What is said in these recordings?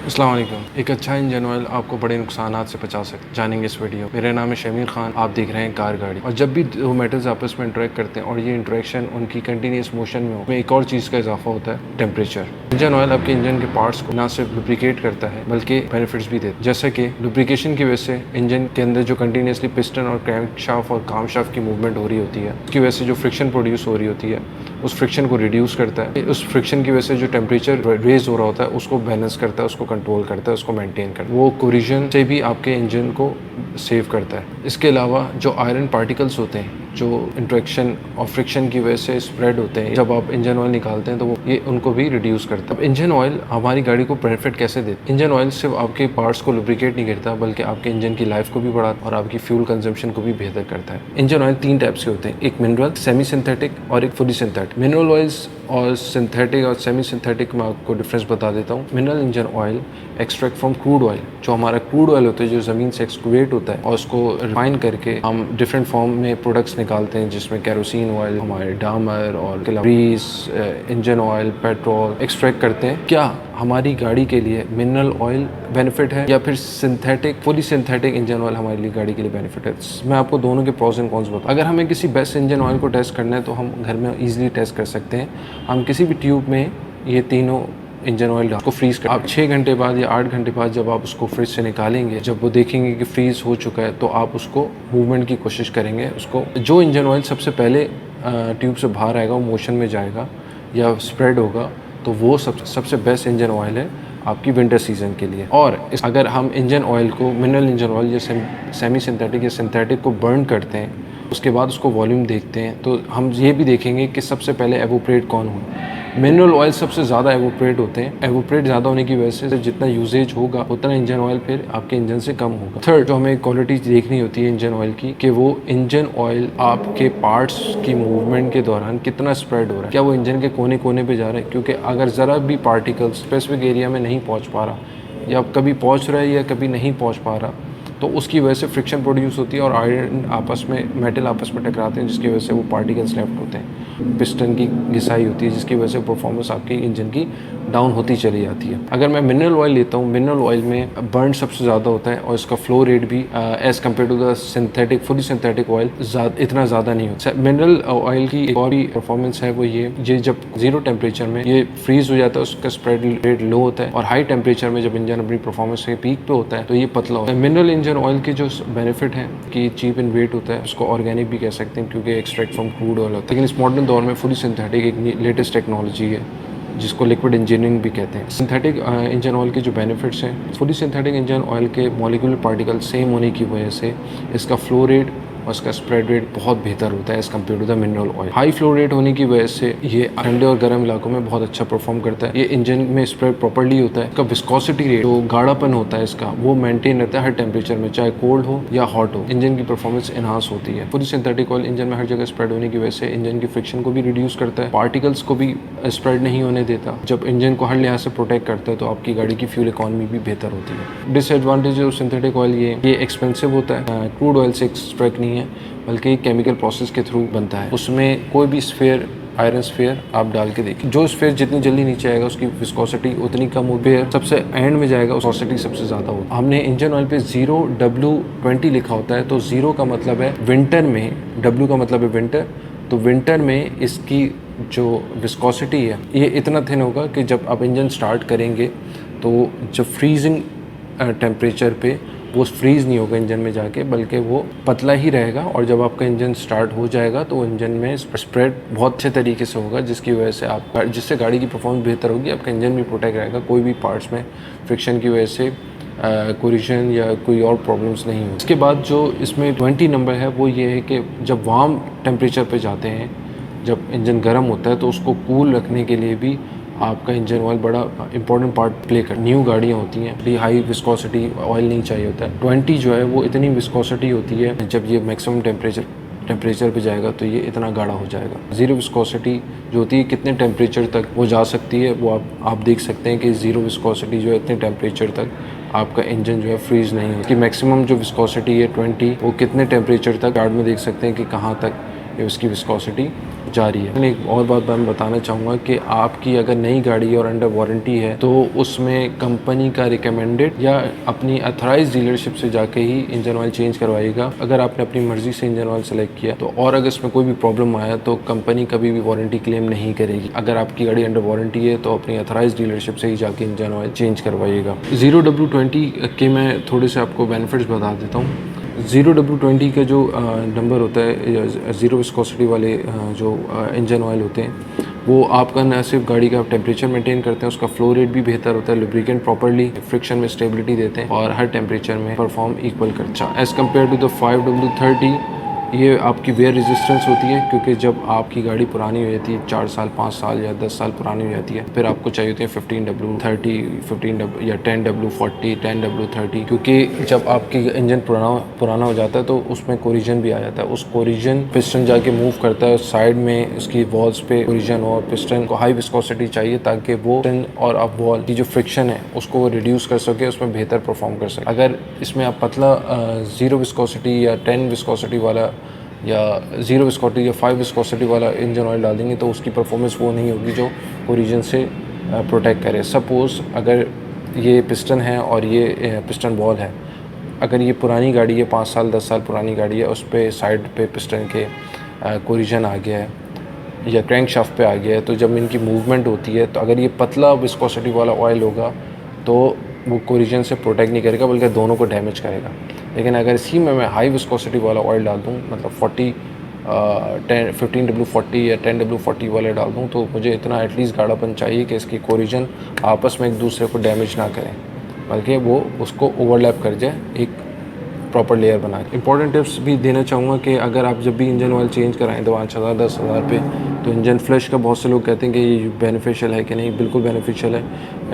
अस्सलाम वालेकुम। एक अच्छा इंजन ऑयल आपको बड़े नुकसानात से बचा सकते जानेंगे इस वीडियो। मेरा नाम है शमीर खान, आप देख रहे हैं कार गाड़ी। और जब भी दो मेटल्स आपस में इंटरेक्ट करते हैं और ये इंटरेक्शन उनकी कंटिन्यूस मोशन में हो, एक और चीज़ का इजाफा होता है, टेम्परेचर। इंजन ऑयल आपके इंजन के पार्ट्स को ना सिर्फ लुब्रिकेट करता है बल्कि बेनिफिट्स भी देता है, जैसे कि लुब्रिकेशन की वजह से इंजन के अंदर जो कंटिन्यूसली पिस्टन और क्रैंकशाफ्ट और कामशाफ्ट की मूवमेंट हो रही होती है, उसकी वजह से जो फ्रिक्शन प्रोड्यूस हो रही होती है, उस फ्रिक्शन को रिड्यूस करता है। उस फ्रिक्शन की वजह से जो टेम्परेचर रेज हो रहा होता है उसको बैलेंस करता है, उसको कंट्रोल करता है, उसको मेंटेन करता है। वो कोलिजन से भी आपके इंजन को सेव करता है। इसके अलावा जो आयरन पार्टिकल्स होते हैं जो इंट्रैक्शन और फ्रिक्शन की वजह से स्प्रेड होते हैं, जब आप इंजन ऑयल निकालते हैं तो वो ये उनको भी रिड्यूस करता है। अब इंजन ऑयल हमारी गाड़ी को बेनिफिट कैसे देता है? इंजन ऑयल सिर्फ आपके पार्ट्स को लुब्रिकेट नहीं करता बल्कि आपके इंजन की लाइफ को भी बढ़ाता है और आपकी फ्यूल कंजम्पशन को भी बेहतर करता है। इंजन ऑयल 3 टाइप्स के होते हैं, एक मिनरल, सेमी सिंथेटिक और एक फुली सिंथेटिक। मिनरल ऑयल्स और सिंथेटिक और सेमी सिंथेटिक में आपको डिफरेंस बता देता हूँ। Mineral engine oil extract from crude oil, जो हमारा क्रूड ऑयल होता है जो ज़मीन से एक्सक्यूवेट होता है और उसको रिफाइन करके हम डिफरेंट फॉर्म में प्रोडक्ट्स निकालते हैं, जिसमें केरोसिन ऑयल, हमारे डामर और grease, engine oil, petrol extract करते हैं। क्या हमारी गाड़ी के लिए मिनरल ऑयल बेनिफिट है या फिर synthetic fully synthetic engine oil हमारे लिए गाड़ी के लिए बेनिफिट है? मैं आपको दोनों के प्रोज एंड कॉन्स बताऊँ। अगर हमें किसी बेस्ट इंजन ऑयल को टेस्ट करना है तो हम घर में ईजिली टेस्ट कर सकते हैं। हम किसी भी ट्यूब में ये तीनों इंजन ऑयल को फ्रीज कर, आप 6 घंटे बाद या 8 घंटे बाद जब आप उसको फ्रिज से निकालेंगे, जब वो देखेंगे कि फ्रीज हो चुका है तो आप उसको मूवमेंट की कोशिश करेंगे। उसको जो इंजन ऑयल सबसे पहले ट्यूब से बाहर आएगा, वो मोशन में जाएगा या स्प्रेड होगा, तो वो सबसे बेस्ट इंजन ऑयल है आपकी विंटर सीजन के लिए। और अगर हम इंजन ऑयल को मिनरल इंजन ऑयल या सेमी सिंथेटिक या सिंथेटिक को बर्न करते हैं, उसके बाद उसको वॉल्यूम देखते हैं, तो हम ये भी देखेंगे कि सबसे पहले एवोपरेट कौन हुआ। मिनरल ऑयल सबसे ज़्यादा एवोपरेट होते हैं। एवोपरेट ज़्यादा होने की वजह से जितना यूजेज होगा उतना इंजन ऑयल फिर आपके इंजन से कम होगा। थर्ड, जो हमें क्वालिटी देखनी होती है इंजन ऑयल की, कि वो इंजन ऑयल आपके पार्ट्स की मूवमेंट के दौरान कितना स्प्रेड हो रहा है, क्या वो इंजन के कोने कोने पे जा रहा है, क्योंकि अगर ज़रा भी पार्टिकल स्पेसिफिक एरिया में नहीं पहुँच पा रहा या कभी पहुँच रहा है या कभी नहीं पहुँच पा रहा, तो उसकी वजह से फ्रिक्शन प्रोड्यूस होती है और आयरन आपस में मेटल आपस में टकराते हैं, जिसकी वजह से वो पार्टिकल्स लेफ्ट होते हैं। पिस्टन की घिसाई होती है जिसकी वजह से परफॉर्मेंस आपकी इंजन की डाउन होती चली जाती है। अगर मैं मिनरल ऑयल लेता हूँ, मिनरल ऑयल में बर्न सबसे ज़्यादा होता है और इसका फ्लो रेट भी as compare to the synthetic fully synthetic oil इतना ज़्यादा नहीं होता। मिनरल ऑयल की एक और भी परफॉर्मेंस है वो ये जब 0 टेम्परेचर में ये फ्रीज हो जाता है, उसका स्प्रेड रेट लो होता है, और हाई टेम्परेचर में जब इंजन अपनी परफॉर्मेंस के पीक पे होता है तो ये पतला होता है। मिनरल इंजन ऑयल के जो बेनिफिट है कि चीप इन वेट होता है, उसको ऑर्गेनिक भी कह सकते हैं क्योंकि एक्सट्रैक्ट फ्रॉम क्रूड ऑयल होता है। लेकिन इस मॉडर्न दौर में फुली सिंथेटिक एक लेटेस्ट टेक्नोलॉजी है जिसको लिक्विड इंजीनियरिंग भी कहते हैं। सिंथेटिक इंजन ऑयल के जो बेनिफिट्स हैं, फुली सिंथेटिक इंजन ऑयल के मॉलिक्यूलर पार्टिकल सेम होने की वजह से इसका फ्लो रेट और इसका स्प्रेड रेट बहुत बेहतर होता है as compare to the mineral oil. High flow rate होने की वजह से ये ठंडे और गर्म इलाकों में बहुत अच्छा परफॉर्म करता है। ये इंजन में स्प्रेड प्रॉपर्ली होता है। इसका विस्कोसिटी रेट, जो गाढ़ापन होता है इसका, वो मेंटेन रहता है हर टेम्परेचर में, चाहे कोल्ड हो या हॉट हो। इंजन की परफॉर्मेंस एनहांस होती है। फुली सिंथेटिक ऑयल इंजन में हर जगह स्प्रेड होने की वजह से इंजन की फ्रिक्शन को भी रिड्यूस करता है, पार्टिकल्स को भी स्प्रेड नहीं होने देता। जब इंजन को हर लिहाज से प्रोटेक्ट करता है तो आपकी गाड़ी की फ्यूल इकॉनमी भी बेहतर होती है। डिसएडवांटेज ऑफ सिंथेटिक ऑयल ये एक्सपेंसिव होता है, क्रूड ऑयल से एक्सट्रैक्ट नहीं है बल्कि केमिकल प्रोसेस के थ्रू बनता है। उसमें कोई भी स्फेयर, आयरन स्फेयर आप डाल के देखिए, जो स्फेयर जितनी जल्दी नीचे आएगा उसकी विस्कोसिटी उतनी कम होगी, सबसे एंड में जाएगा विस्कोसिटी सबसे ज़्यादा होगी। हमने इंजन ऑयल पे 0W20 लिखा होता है, तो 0 का मतलब है विंटर में, W का मतलब है विंटर, तो विंटर में इसकी जो विस्कोसिटी है ये इतना थिन होगा कि जब आप इंजन स्टार्ट करेंगे तो जब फ्रीजिंग टेम्परेचर पे वो फ्रीज़ नहीं होगा इंजन में जाके, बल्कि वो पतला ही रहेगा, और जब आपका इंजन स्टार्ट हो जाएगा तो इंजन में स्प्रेड बहुत अच्छे तरीके से होगा, जिसकी वजह से जिससे गाड़ी की परफॉर्मेंस बेहतर होगी, आपका इंजन भी प्रोटेक्ट रहेगा, कोई भी पार्ट्स में फ्रिक्शन की वजह से कोलिजन या कोई और प्रॉब्लम्स नहीं हो। इसके बाद जो इसमें 20 नंबर है वो ये है कि जब वार्म टेम्परेचर पे जाते हैं, जब इंजन गर्म होता है तो उसको कूल रखने के लिए भी आपका इंजन ऑयल बड़ा इंपॉर्टेंट पार्ट प्ले कर। न्यू गाड़ियाँ होती हैं, बड़ी हाई विस्कोसिटी ऑयल नहीं चाहिए होता है। 20 जो है वो इतनी विस्कोसिटी होती है, जब ये मैक्सिमम टेम्परेचर पे जाएगा तो ये इतना गाढ़ा हो जाएगा। 0 विस्कोसिटी जो होती है कितने टेम्परेचर तक वो जा सकती है, वो आप देख सकते हैं कि 0 विस्कोसिटी जो है इतने टेम्परेचर तक आपका इंजन जो है फ्रीज नहीं होती। मैक्सिमम जो विस्कोसिटी है 20, वो कितने टेम्परेचर तक, कार्ड में देख सकते हैं कि कहाँ तक ये उसकी विस्कोसिटी जा रही है। एक और बात मैं बताना चाहूँगा कि आपकी अगर नई गाड़ी है और अंडर वारंटी है तो उसमें कंपनी का रिकमेंडेड या अपनी अथराइज डीलरशिप से जाके ही इंजन ऑयल चेंज करवाइएगा। अगर आपने अपनी मर्ज़ी से इंजन ऑयल सेलेक्ट किया तो, और अगर इसमें कोई भी प्रॉब्लम आया तो कंपनी कभी भी वारंटी क्लेम नहीं करेगी। अगर आपकी गाड़ी अंडर वारंटी है तो अपनी अथराइज डीलरशिप से ही जाके इंजन ऑयल चेंज करवाइएगा। 0W20 के मैं थोड़े से आपको बेनिफिट्स बता देता हूँ। 0W20 का जो नंबर होता है, ज़ीरो विस्कोसिटी वाले जो इंजन ऑयल होते हैं, वो आपका न सिर्फ गाड़ी का टेम्परेचर मेंटेन करते हैं, उसका फ्लो रेट भी बेहतर होता है, लुब्रिकेंट प्रॉपर्ली, फ्रिक्शन में स्टेबिलिटी देते हैं और हर टेम्परेचर में परफॉर्म इक्वल करता है। As compare to the 5W30, ये आपकी वेयर रेजिस्टेंस होती है, क्योंकि जब आपकी गाड़ी पुरानी हो जाती है, 4 साल 5 साल या 10 साल पुरानी हो जाती है, फिर आपको चाहिए होती है 15W30, 15W या 10W40, 10W30, क्योंकि जब आपकी इंजन पुराना हो जाता है तो उसमें कोरिजन भी आ जाता है। उस कोरिजन पिस्टन जाके मूव करता है साइड में, उसकी वॉल्स पे कोरिजन हो, और पिस्टन को हाई विस्कोसिटी चाहिए ताकि वो पिस्टन और अब वॉल की जो फ्रिक्शन है उसको वो रिड्यूस कर सके, उसमें बेहतर परफॉर्म कर सके। अगर इसमें आप पतला 0 विस्कोसिटी या 10 विस्कोसिटी वाला या 0 विस्कोसिटी या 5 विस्कोसिटी वाला इंजन ऑयल डाल देंगे तो उसकी परफॉर्मेंस वो नहीं होगी जो कोरिजन से प्रोटेक्ट करे। सपोज़ अगर ये पिस्टन है और ये पिस्टन बॉल है, अगर ये पुरानी गाड़ी है, 5 साल 10 साल पुरानी गाड़ी है, उस पर साइड पे पिस्टन के कोरिजन आ गया है या क्रैंक शाफ्ट पे आ गया है, तो जब इनकी मूवमेंट होती है तो अगर ये पतला विस्कोसिटी वाला ऑयल होगा तो वो कोरिजन से प्रोटेक्ट नहीं करेगा बल्कि दोनों को डैमेज करेगा। लेकिन अगर इसी में मैं हाई विस्कोसिटी वाला ऑयल डाल दूँ, मतलब 15W40 या 10W40 वाले डाल दूँ, तो मुझे इतना एटलीस्ट गाढ़ापन चाहिए कि इसकी कोरिजन आपस में एक दूसरे को डैमेज ना करें, बल्कि वो उसको ओवरलैप कर जाए, एक प्रॉपर लेयर बना के। इंपॉर्टेंट टिप्स भी देना चाहूँगा कि अगर आप जब भी इंजन ऑयल चेंज कराएं 5,000 10,000 पे, तो इंजन फ्लश का बहुत से लोग कहते हैं कि ये बेनिफिशियल है कि नहीं, बिल्कुल बेनिफिशियल है।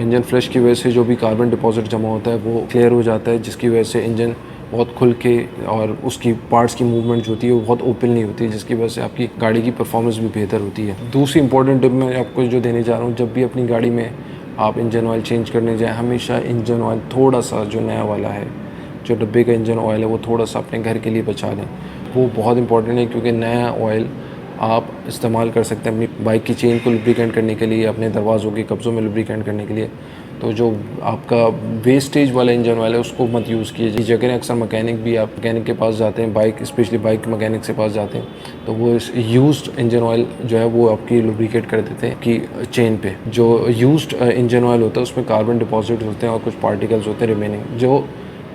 इंजन फ्लश की वजह से जो भी कार्बन डिपॉजिट जमा होता है वो क्लियर हो जाता है, जिसकी वजह से इंजन बहुत खुल के और उसकी पार्ट्स की मूवमेंट जो होती है वो बहुत ओपन नहीं होती है, जिसकी वजह से आपकी गाड़ी की परफॉर्मेंस भी बेहतर होती है। दूसरी इंपॉर्टेंट टिप मैं आपको जो देने जा रहा हूँ, जब भी अपनी गाड़ी में आप इंजन ऑयल चेंज करने जाएँ, हमेशा इंजन ऑयल थोड़ा सा जो नया वाला है, जो डब्बे का इंजन ऑयल है, वो थोड़ा सा अपने घर के लिए बचा लें। वो बहुत इंपॉर्टेंट है, क्योंकि नया ऑयल आप इस्तेमाल कर सकते हैं अपनी बाइक की चेन को लुब्रिकेंट करने के लिए, अपने दरवाज़ों के कब्ज़ों में लुब्रिकेंट करने के लिए। तो जो आपका वेस्टेज वाला इंजन ऑयल है उसको मत यूज़ कीजिए। जगह अक्सर मैकेनिक भी, आप मैकेनिक के पास जाते हैं, बाइक स्पेशली बाइक मैकेनिक के पास जाते हैं, तो वो यूज्ड इंजन ऑयल जो है वो आपकी लुब्रिकेट कर देते हैं कि चेन पे। जो यूज्ड इंजन ऑयल होता है उसमें कार्बन डिपॉजिट होते हैं और कुछ पार्टिकल्स होते हैं रिमेनिंग, जो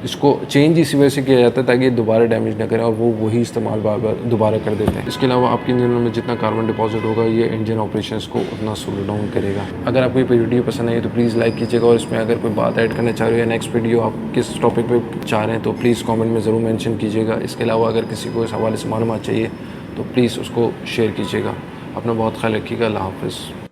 इसको चेंज इसी वजह से किया जाता है ताकि ये दोबारा डैमेज ना करें, और वो वही इस्तेमाल बार बार दोबारा कर देते हैं। इसके अलावा आपके इंजन में जितना कार्बन डिपॉजिट होगा ये इंजन ऑपरेशंस को उतना स्लो डाउन करेगा। अगर आपको ये वीडियो पसंद आई तो प्लीज़ लाइक कीजिएगा, और इसमें अगर कोई बात ऐड करना चाह रहे हो या नेक्स्ट वीडियो आप किस टॉपिक पर चाह रहे हैं तो प्लीज़ कॉमेंट में ज़रूर मैंशन कीजिएगा। इसके अलावा अगर किसी को इस हवाले से मालूमात चाहिए तो प्लीज़ उसको शेयर कीजिएगा। अपना बहुत ख्याल रखिएगा। अल्लाह हाफ़िज़।